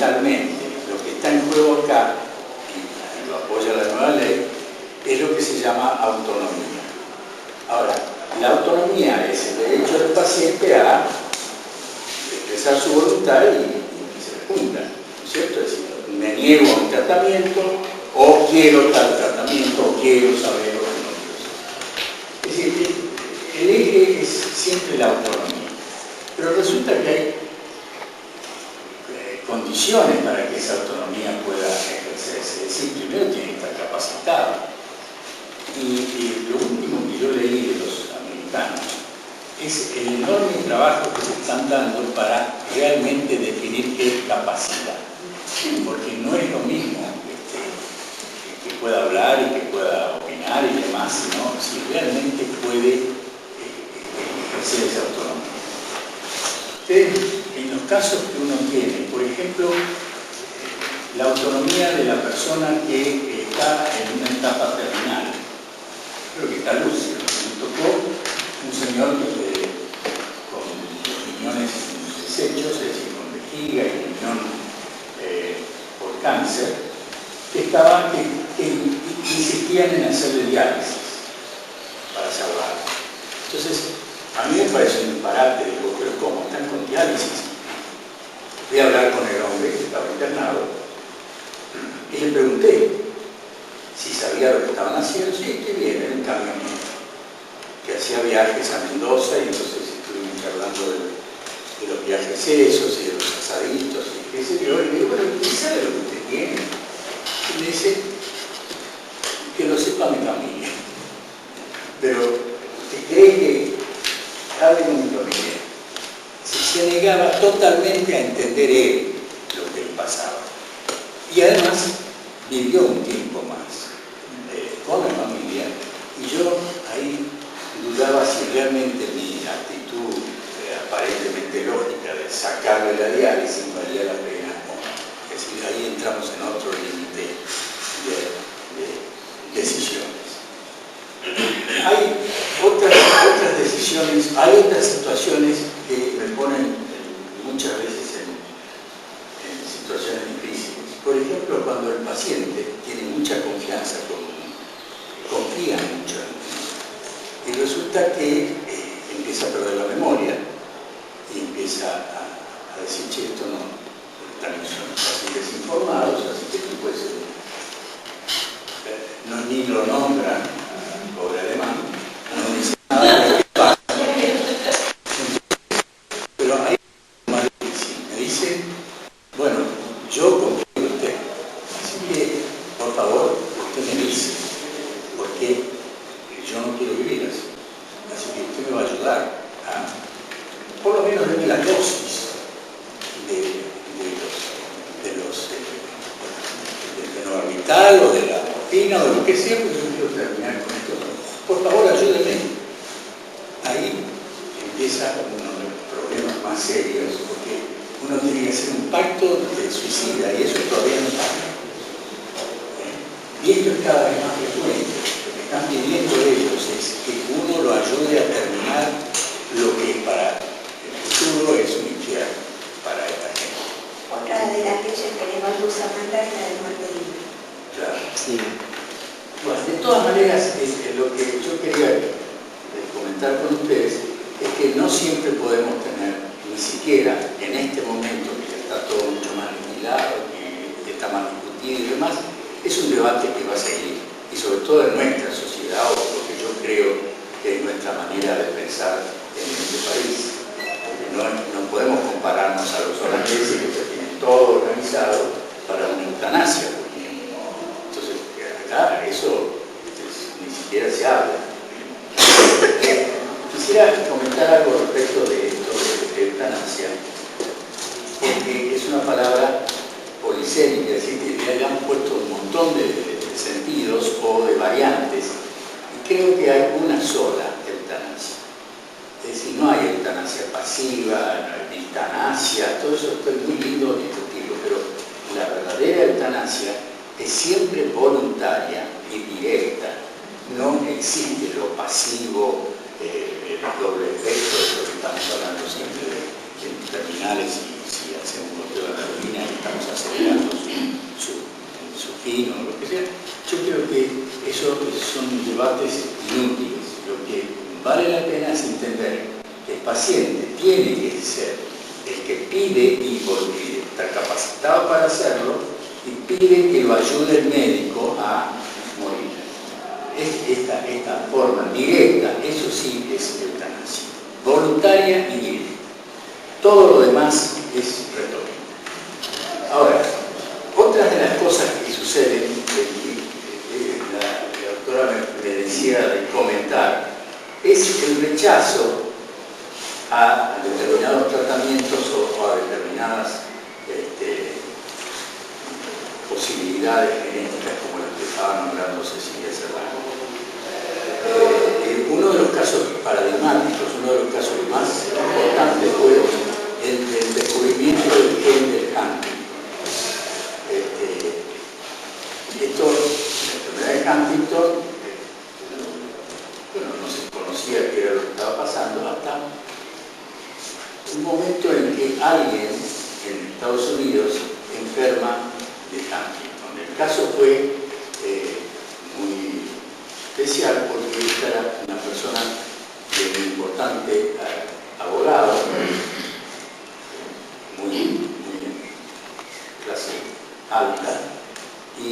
fundamentalmente lo que está en juego acá, y lo apoya la nueva ley, es lo que se llama autonomía. Ahora, la autonomía es el derecho del paciente a expresar su voluntad y que se le cumpla, ¿no es cierto? Es decir, me niego a un tratamiento, o quiero tal tratamiento, o quiero saber o no quiero saber. Es decir, el eje es siempre la autonomía. Pero resulta que hay condiciones para que esa autonomía pueda ejercerse. Es decir, primero tiene que estar capacitado. Y lo último que yo leí de los americanos es el enorme trabajo que se están dando para realmente definir qué es capacidad. Porque no es lo mismo que pueda hablar y que pueda opinar y demás, sino si realmente puede ejercer esa autonomía. En los casos que uno tiene, por ejemplo, la autonomía de la persona que está en una etapa terminal, creo que está lúcido. Me tocó un señor con riñones deshechos, es decir, con vejiga y riñón por cáncer, que insistían en hacerle diálisis para salvarlo. Entonces, a mí me parece un disparate, digo, pero ¿cómo? ¿Están con diálisis? Fui a hablar con el hombre que estaba internado y le pregunté si sabía lo que estaban haciendo. Sí, qué bien, era un camionero que hacía viajes a Mendoza y entonces estuvimos hablando de los viajes esos y de los asaditos y qué sé yo. Y le digo, bueno, ¿usted sabe lo que usted tiene? Y me dice, que lo sepa mi familia. Pero, ¿usted cree que hable con mi familia? Se negaba totalmente a entender él lo que le pasaba. Y además, vivió un tiempo más con la familia, y yo ahí dudaba si realmente mi actitud aparentemente lógica de sacarle la diálisis valía la pena o no. Es decir, ahí entramos en otro límite de decisiones. Hay otras decisiones, hay otras situaciones que me ponen muchas veces en situaciones difíciles. Por ejemplo, cuando el paciente tiene mucha confianza con uno, confía mucho en uno, y resulta que empieza a perder la memoria y empieza a decir, che, esto no, porque también son pacientes informados, así que tú puedes ser. No, ni lo nombran, pobre alemán, no dice nada de lo que pasa. Pero hay más difícil. Me dice, bueno, yo confío en usted, así que, por favor, usted me dice, porque yo no quiero vivir así. Así que usted me va a ayudar a, por lo menos, darme la dosis de fenobarbital o de la morfina o de lo que sea, porque yo quiero terminar con esto. Por favor, ayúdeme. Ahí empieza uno de los problemas más serios, porque uno tiene que hacer un pacto de suicida y eso todavía no pasa. Y esto es cada vez más frecuente. Lo que están pidiendo ellos es que uno lo ayude a terminar lo que para el futuro es un infierno para esta gente. Otra de las leyes que queremos usar mandar es la de muerte libre. Claro. Sí. Bueno, de todas maneras, lo que yo quería comentar con ustedes es que no siempre podemos tener, ni siquiera en este momento que está todo mucho más legislado, que está más discutido y demás, es un debate que va a seguir, y sobre todo en nuestra sociedad, o lo que yo creo que es nuestra manera de pensar en este país. Porque no podemos compararnos a los holandeses que tienen todo organizado para una eutanasia, por ejemplo. Entonces, acá eso ni siquiera se habla. Quisiera comentar algo respecto de esto de eutanasia, porque es una palabra polisémica, es decir, que le han puesto un montón de sentidos o de variantes, y creo que hay una sola eutanasia. Es decir, no hay eutanasia pasiva, no hay eutanasia, todo eso es muy lindo discutirlo, pero la verdadera eutanasia es siempre voluntaria y directa. No existe lo pasivo, el doble efecto, de lo que estamos hablando siempre de terminales y si hacemos un goteo de gasolina y estamos acelerando su fin o lo que sea. Yo creo que eso son debates inútiles. Lo que vale la pena es entender que el paciente tiene que ser el que pide y porque está capacitado para hacerlo y pide que lo ayude el médico a morir. Esta forma directa, eso sí es eutanasia, voluntaria y directa. Todo lo demás es retórica. Ahora, otra de las cosas que suceden, la doctora me decía de comentar, es el rechazo a determinados tratamientos o a determinadas posibilidades genéticas como las que estaba nombrando Cecilia Serrano. Uno de los casos paradigmáticos, uno de los casos más importantes fue el descubrimiento del gen del Huntington. La enfermedad de Huntington, no se conocía qué era lo que estaba pasando hasta un momento en que alguien en Estados Unidos enferma de Huntington. El caso fue muy especial porque esta era una persona de un importante abogado, muy clase alta, y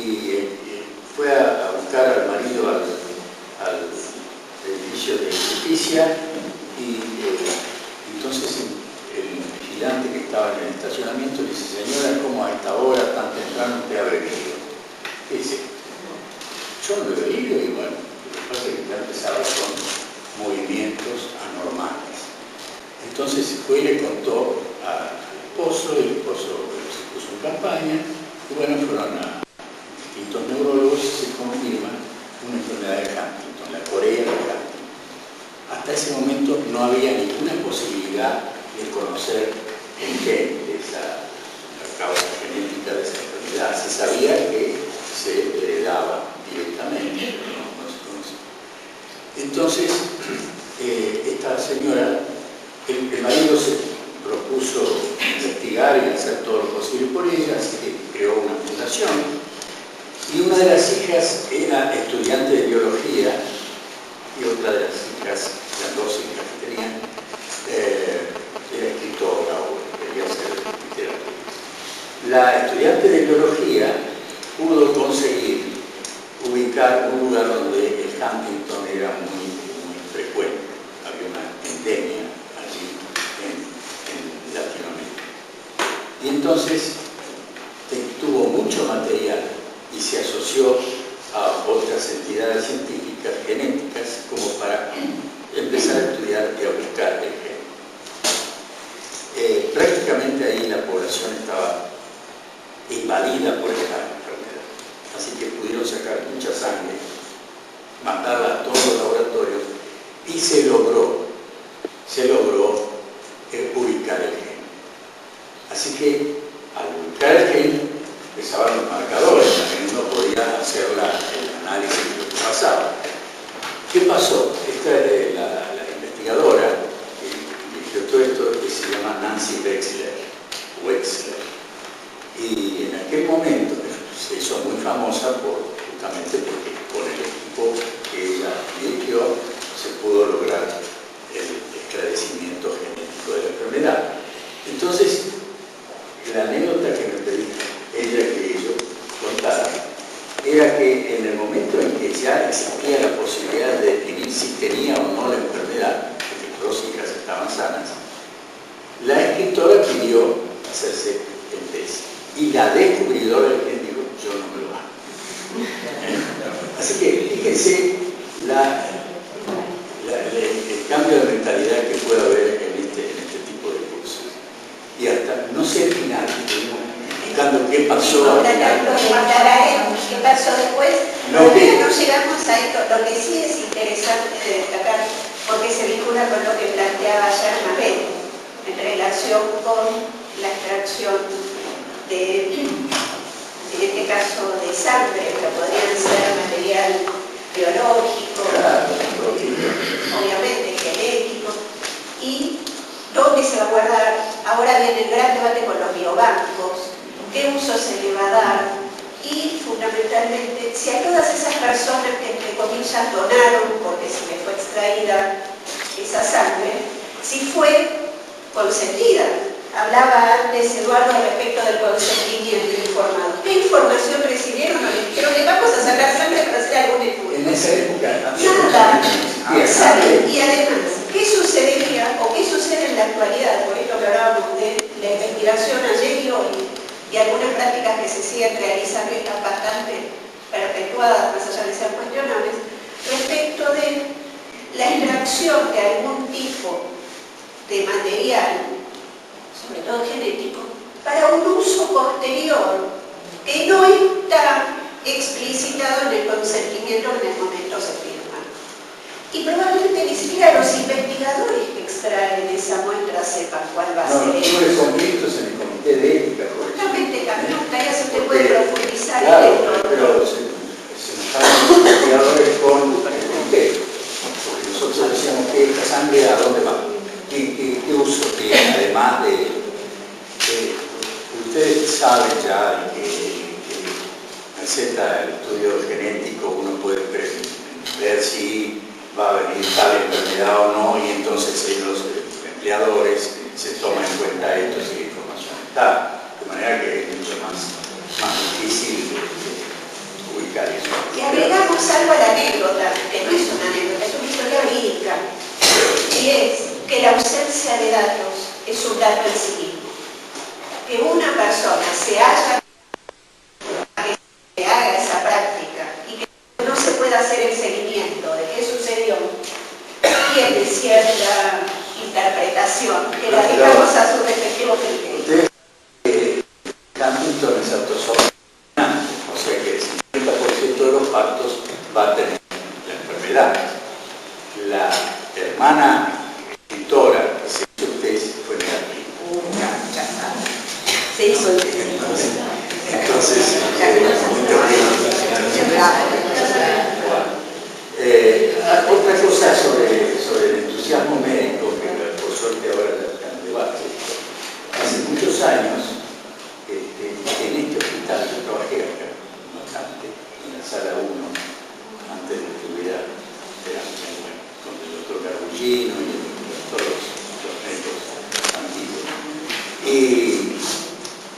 fue a buscar al marido al edificio de justicia y entonces el vigilante que estaba en el estacionamiento le dice: señora, ¿cómo a esta hora tan temprano usted ha venido? Y dice: yo no he venido, y bueno, lo que pasa es que ya empezaba con movimientos anormales. Entonces fue y le contó al esposo, y el esposo se puso en campaña, y bueno, fueron a distintos neurólogos y se confirma una enfermedad de Huntington, la corea de Huntington. Hasta ese momento no había ninguna posibilidad de conocer el gen de la causa genética de esa enfermedad. Se sabía que se heredaba directamente, pero no se conocía. Entonces, esta señora, el marido se propuso investigar y hacer todo lo posible por ella, así que creó una fundación. Y una de las hijas era estudiante de biología y otra de las hijas, las dos hijas que tenían, era escritora o quería hacer literatura. La estudiante de biología pudo conseguir ubicar un lugar donde el Huntington era muy frecuente. Había una endemia allí en Latinoamérica. Y entonces tuvo mucho material y se asoció a otras entidades científicas genéticas como para empezar a estudiar y a buscar el gen. Prácticamente ahí la población estaba invadida por esta enfermedad, así que pudieron sacar mucha sangre, mandarla a todos los laboratorios y se logró ubicar el gen. Así que al ubicar el gen empezaban los marcadores, también uno podía hacer el análisis de lo que pasaba. ¿Qué pasó? La investigadora que dirigió todo esto, que se llama Nancy Wexler, y en aquel momento se hizo muy famosa justamente porque con el equipo que ella dirigió se pudo lograr el esclarecimiento genético de la enfermedad. Entonces, la anécdota que me pedí ella que yo contara era que en el momento en que ya existía la posibilidad de definir si tenía o no la enfermedad, porque las dos hijas estaban sanas, la escritora pidió hacerse el test y la descubridora del gen dijo: yo no me lo hago. Así que fíjense el cambio de mentalidad que puede haber en este tipo de cursos. Y hasta, no sé el final, explicando qué pasó. ¿Qué pasó después? Todavía no llegamos a esto. Lo que sí es interesante de destacar, porque se vincula con lo que planteaba ayer Mabel, en relación con la extracción en este caso de sangre, pero podrían ser material biológico, obviamente genético, y dónde se va a guardar. Ahora viene el gran debate con los fundamentalmente, si a todas esas personas que entre comillas donaron porque se les fue extraída esa sangre, si fue consentida. Hablaba antes Eduardo respecto del consentimiento informado. ¿Qué información recibieron o les dijeron que vamos a sacar sangre para hacer algún estudio? En esa época nada. Y además, ¿qué sucedería o qué sucede en la actualidad? Por esto que hablábamos de la investigación ayer y hoy, y algunas prácticas que se siguen realizando y están bastante perpetuadas, más allá de ser cuestionables, respecto de la extracción de algún tipo de material, sobre todo genético, para un uso posterior que no está explicitado en el consentimiento que en el momento se firma. Y probablemente ni siquiera los investigadores que extraen esa muestra sepan cuál va a ser. No hay conflictos en el comité de ética, por ejemplo. Justamente, me gustaría si usted puede profundizar claro, en esto. pero se enojaron los investigadores con el comité, porque nosotros decíamos que esta sangre a dónde va, qué uso tiene, además de ustedes saben ya que receta el estudio genético, uno puede ver si va a venir tal enfermedad o no, y entonces los empleadores se toman en cuenta esto si la información está, de manera que es mucho más difícil ubicar eso. Y agregamos algo a la anécdota, que no es una anécdota, es una historia verídica, y es que la ausencia de datos es un dato en sí mismo. Que una persona se haga esa práctica y que no se pueda hacer el seguimiento de qué sucedió, tiene cierta interpretación que la dejamos a su respectivo criterio. Ustedes Huntington es autosomante, o sea que el 50% de los partos va a tener la enfermedad. La hermana escritora que se hizo el test fue negativa. Se hizo el test. Entonces, otra cosa sobre el entusiasmo médico, que por suerte ahora ya está en debate. Hace muchos años, en este hospital yo trabajé acá, bastante, en la sala 1, antes de que hubiera, con el doctor Carbullino y todos los médicos antiguos. Y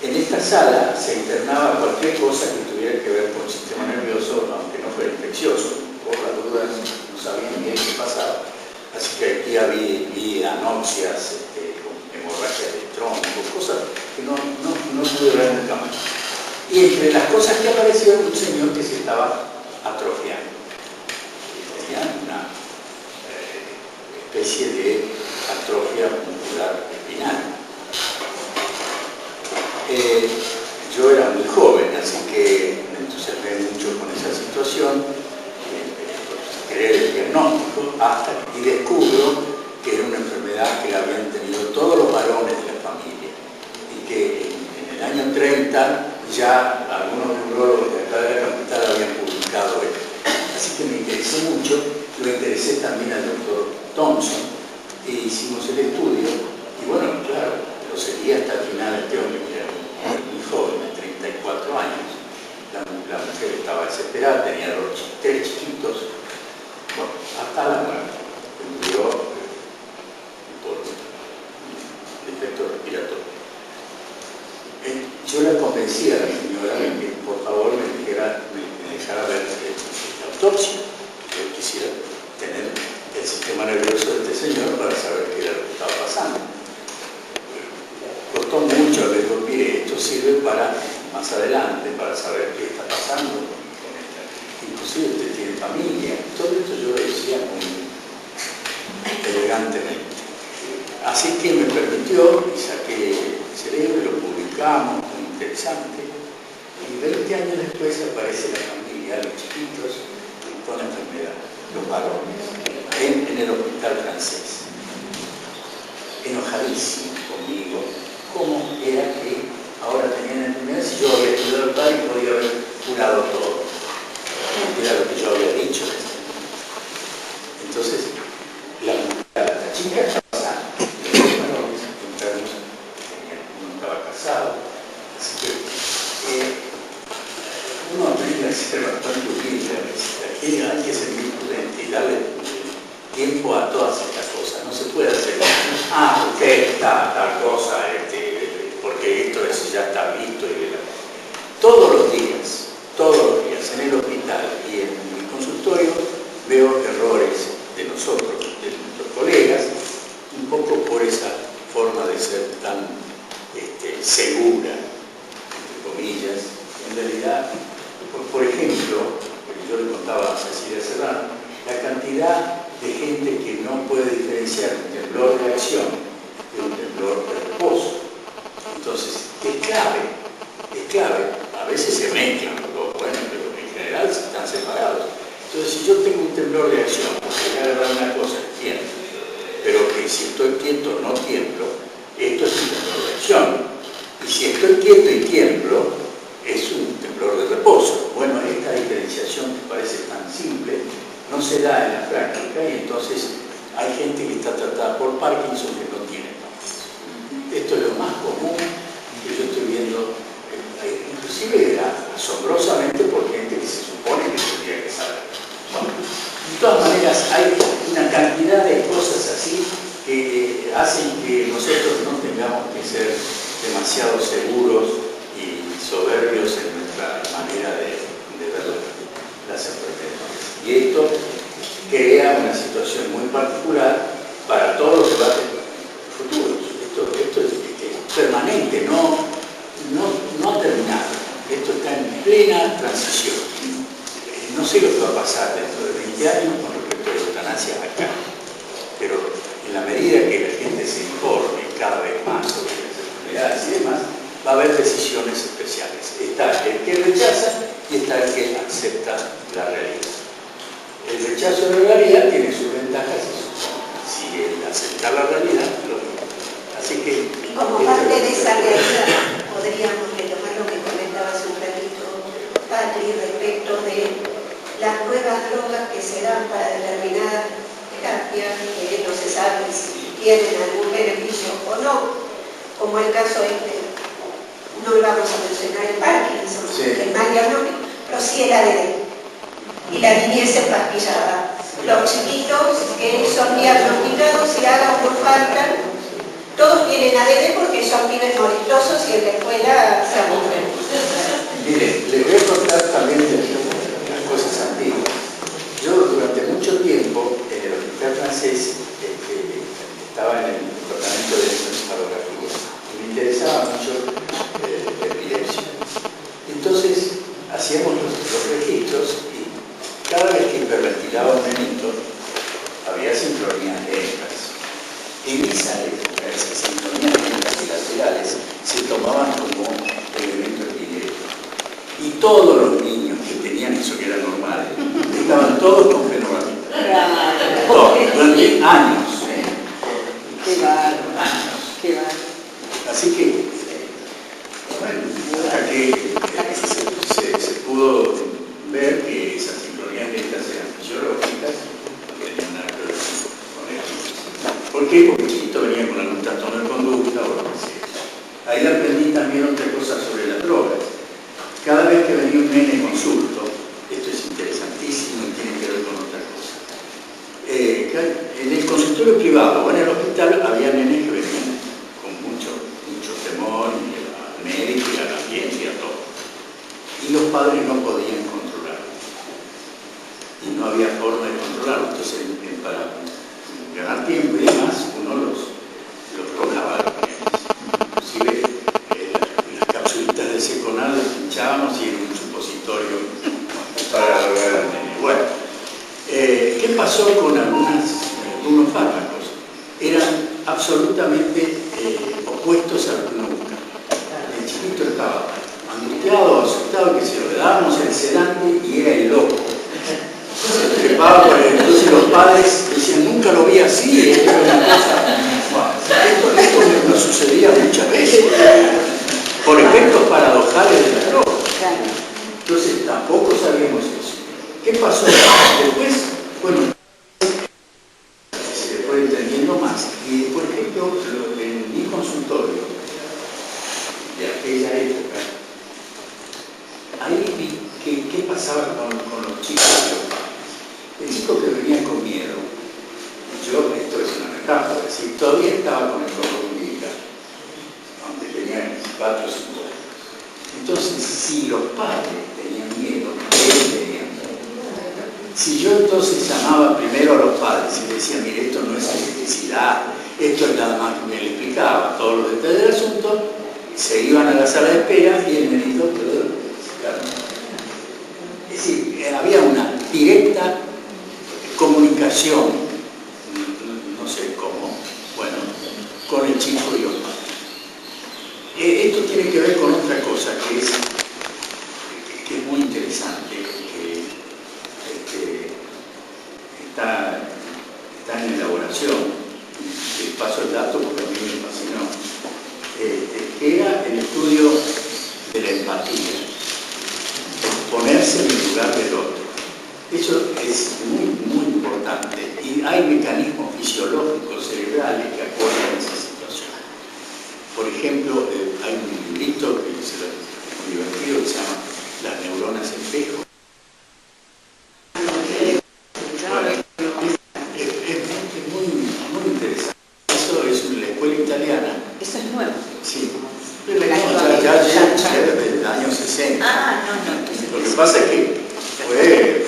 en esta sala se internaba cualquier cosa que tuviera que ver con el sistema nervioso, aunque no fuera infeccioso. Por las dudas no sabían bien qué pasaba. Así que aquí vi anoxias, hemorragias de tronco, cosas que no pude ver nunca más. Y entre las cosas que apareció, un señor que se estaba atrofiando. Tenía una especie de atrofia muscular espinal. Yo era muy joven, así que me entusiasmé mucho con esa situación, creer el diagnóstico, y descubro que era una enfermedad que la habían tenido todos los varones de la familia, y que en el año 30 ya algunos neurólogos de acá de la capital habían publicado esto. Así que me interesé mucho, lo interesé también al doctor Thompson, e hicimos el estudio, y bueno, claro, lo seguí hasta el final. Este hombre era muy joven, de 34 años. La mujer estaba desesperada, tenía tres chiquitos. Bueno, hasta la muerte, que murió por defecto respiratorio. Yo la convencí a la señora de que por favor me dejara ver la autopsia. Yo quisiera tener el sistema nervioso de este señor para saber qué era lo que estaba pasando. Costó mucho, le digo, mire, esto sirve para más adelante, para saber qué está pasando con esta. Inclusive usted tiene familia. Todo esto yo lo decía muy elegantemente. Así que me permitió, y saqué el cerebro y lo publicamos, muy interesante. Y 20 años después aparece la familia, los chiquitos, con la enfermedad, los varones, en el hospital francés. Enojadísimo conmigo, cómo era que ahora tenían enfermedad si yo había estudiado el padre y podía haber curado todo. Era lo que yo había dicho. Entonces, la chica estaba sana, los varones enfermos, uno estaba casado, así que uno uno tiene que ser bastante humilde a veces. Aquí hay que ser muy prudente y darle tiempo a todas estas cosas. No se puede hacer, usted está tal cosa, porque esto ya está visto. Todos los días, en el hospital y en mi consultorio, veo errores de nosotros, de nuestros colegas, un poco por esa forma de ser tan segura, entre comillas. En realidad, por ejemplo, yo le contaba a Cecilia Serrano, la cantidad de gente que no puede diferenciar un temblor de acción de un temblor de reposo. Entonces, es clave. A veces se mezclan los dos, bueno, pero en general están separados. Entonces, si yo tengo un temblor de acción, porque voy a agarrar una cosa, tiemblo, pero que si estoy quieto no tiemblo, esto es un temblor de acción. Y si estoy quieto y tiemblo, es un temblor de reposo. Bueno, esta diferenciación que parece tan simple no se da en la práctica y entonces hay gente que está tratada por Parkinson que no tiene Parkinson. Esto es lo más común que yo estoy viendo, inclusive asombrosamente por gente que se supone que tendría que saber. Bueno, de todas maneras, hay una cantidad de cosas así que hacen que nosotros no tengamos que ser demasiado seguros y soberbios en nuestra manera de ver las enfermedades. Y esto crea una situación muy particular para todos los debates futuros. Esto es permanente, no ha terminado. Esto está en plena transición. No sé lo que va a pasar dentro de 20 años con respecto a la eutanasia acá, pero en la medida que la gente se informe cada vez más sobre las enfermedades y demás, va a haber decisiones especiales. Está el que rechaza y está el que acepta la realidad. El rechazo de la realidad tiene sus ventajas y sus contras. Si el aceptar la realidad, lo mismo. Así que... Y como parte de esa realidad, podríamos retomar lo que comentabas un ratito, Patri, respecto de las nuevas drogas que se dan para determinadas terapias, que no se sabe si tienen algún beneficio o no, como el caso no lo vamos a mencionar el Parkinson, el mal diagnóstico, pero sí el ADD. Y la niñez empastillada. Los chiquitos que son diagnosticados y hagan por falta, todos tienen ADD porque son pibes molestosos y en la escuela se aburren. Mire, les voy a contar también las cosas antiguas. Yo durante mucho tiempo en el hospital francés estaba en el departamento de encefalografía y me interesaba mucho la epilepsia. Entonces hacíamos los registros y cada vez que hiperventilaba un nenito había sincronías lentas. En esa época, esas sincronías lentas y laterales se tomaban como elemento epiléptico. Y todos los niños que tenían eso, que era normal, estaban todos con fenobarbital. Todos, durante años. Qué bárbaro. Qué bárbaro. Así que, bueno, hasta que se pudo ver que esas sincronías lentas eran fisiológicas, no tenían nada que ver con eso. ¿Por qué? Porque el chiquito venía con algún trastorno de conducta o lo que sea. Ahí aprendí también otra cosa sobre las drogas. Cada vez que venía un nene consulto, esto es interesantísimo y tiene que ver con otra cosa. En el consultorio privado o en el hospital había nenes que venían con mucho temor y al médico y al ambiente y a todo. Y los padres no podían controlarlo. Y no había forma de controlarlo. Entonces, para ganar tiempo y demás, uno los drogaba a los nenes. Inclusive, las capsulitas de Seconal las pinchábamos y en un supositorio para drogar al nene. Bueno, ¿qué pasó con algunos fármacos? Eran absolutamente opuestos a lo que uno buscaba. El chiquito estaba angustiado, asustado, que se le dábamos el sedante y era el loco. Se trepaba por él. Entonces los padres decían, nunca lo vi así, era una cosa. Bueno, esto nos sucedía muchas veces, por efectos paradojales de la droga. Entonces tampoco sabíamos eso. ¿Qué pasó? Después, bueno, se fue entendiendo más. Y por ejemplo, en mi consultorio de aquella época, ahí vi que pasaba con los chicos y los padres. El chico que venía con miedo, esto es una metáfora, es decir, todavía estaba con el cordón umbilical, donde tenía 4 o 5 años. Entonces, si los padres tenían miedo, él tenía miedo. Si yo entonces llamaba primero a los padres y decía, mire, esto no es electricidad, esto es nada más que me le explicaba todos los detalles del asunto, se iban a la sala de espera y el nenito, claro. Es decir, había una directa comunicación, no sé cómo, bueno, con el chico y los padres. Esto tiene que ver con otra cosa que es muy interesante, que está en elaboración. Les paso el dato porque a mí me fascinó. Que era el estudio de la empatía, ponerse en el lugar del otro. Eso es muy importante y hay mecanismos fisiológicos cerebrales que apoyan esa situación. Por ejemplo, hay un librito que es muy divertido que se llama Las neuronas espejo. Es muy interesante. Eso es la escuela italiana. Eso es nuevo. Sí. Pero ya desde el año 60. No. Lo que pasa es que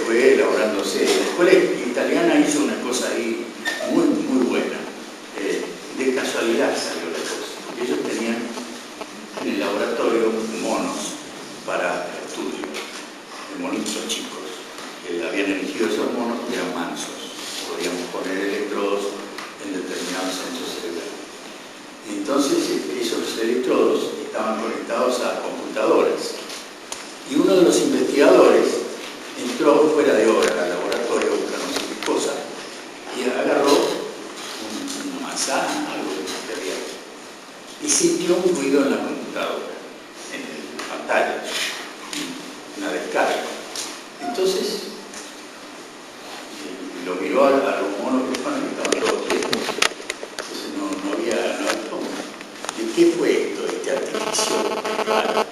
fue elaborándose. La escuela italiana hizo una cosa ahí muy buena. De casualidad salió la cosa. Porque ellos tenían en el laboratorio monos para estudio, monitos chicos. Habían elegido esos monos que eran mansos. Podíamos poner electrodos en determinados centros cerebrales. Y entonces esos electrodos estaban conectados a computadoras. Y uno de los investigadores entró fuera de hora al laboratorio a buscar no sé qué cosa y agarró una manzana, algo que había, y sintió un ruido en la computadora, en la pantalla, una descarga. Entonces lo miró a los monos que estaban todos quietos. Entonces no había cómo. ¿De qué fue esto, este artificio raro?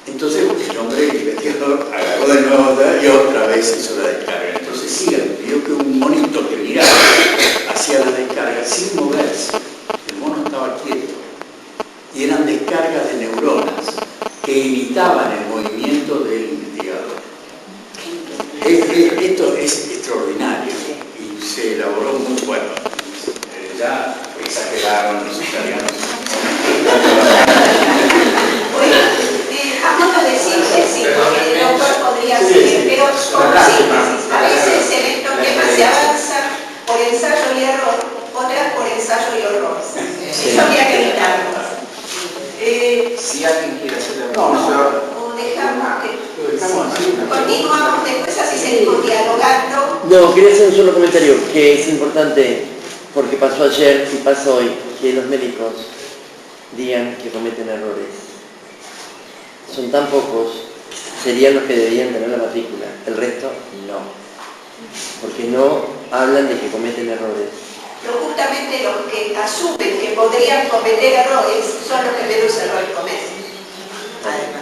Entonces el hombre, el investigador, agarró de nuevo y otra vez hizo la descarga. Entonces sí, vio que un monito que miraba hacía la descarga sin moverse. El mono estaba quieto. Y eran descargas de neuronas que imitaban el movimiento del investigador. Esto es extraordinario y se elaboró muy bueno. Ya exageraron los italianos. A modo de síntesis, porque el doctor podría seguir, pero como síntesis, a veces en estos temas se avanza por ensayo y error, otras por ensayo y horror. Eso habría que evitarlo. Si alguien quiere hacer la O dejamos que continuamos después, así seguimos dialogando. No, quería hacer un solo comentario, que es importante, porque pasó ayer y pasa hoy, que los médicos digan que cometen errores. Son tan pocos, serían los que deberían tener la matrícula, el resto no, porque no hablan de que cometen errores. Pero justamente los que asumen que podrían cometer errores son los que menos errores cometen. Además.